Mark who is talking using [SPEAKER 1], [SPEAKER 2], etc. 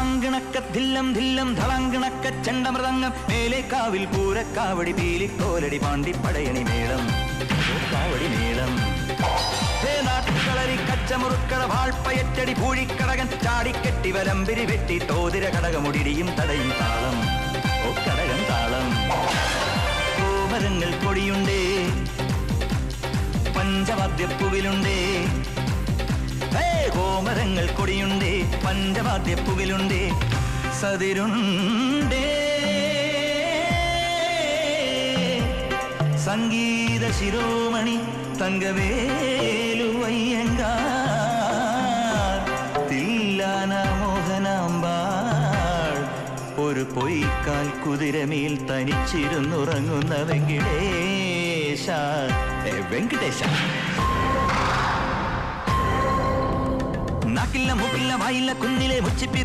[SPEAKER 1] തളാങ്കിണക്ക ധില്ലം ധില്ലം ധളാങ്കിണക്ക ചെണ്ടമൃതങ്ങം മേലെ കാവിൽ പൂരക്കാവടി പീലിക്കോലടി പാണ്ടിപ്പടയണി മേളം കാവടി മേളം നാട്ടുകളരി കച്ചമുറുക്കള വാൾപ്പയറ്റടി പൂഴിക്കടകൻ ചാടിക്കെട്ടി വലമ്പിരി വെട്ടി തോതിര കടകമുടിയും തടയും താളം ഓ കടകൻ താളം കോമരങ്ങൾ കൊടിയുണ്ടേ പഞ്ചവാദ്യപ്പുവിലുണ്ടേ കോമരങ്ങൾ കൊടിയുണ്ടേ പഞ്ചവാദ്യപ്പുവിലുണ്ടേ സതിരുണ്ടേ സംഗീത ശിരോമണി തങ്കവേലുവയ്യങ്കാർ തില്ലാന മോഹനാമ്പാൾ ഒരു പൊയ്ക്കാൽ കുതിരമേൽ തനിച്ചിരുന്നുറങ്ങുന്ന വെങ്കിടേശ വെങ്കിടേശ നാക്കില്ല മൂക്കില്ല വായില്ല കുന്നിലെ മുച്ചിപ്പി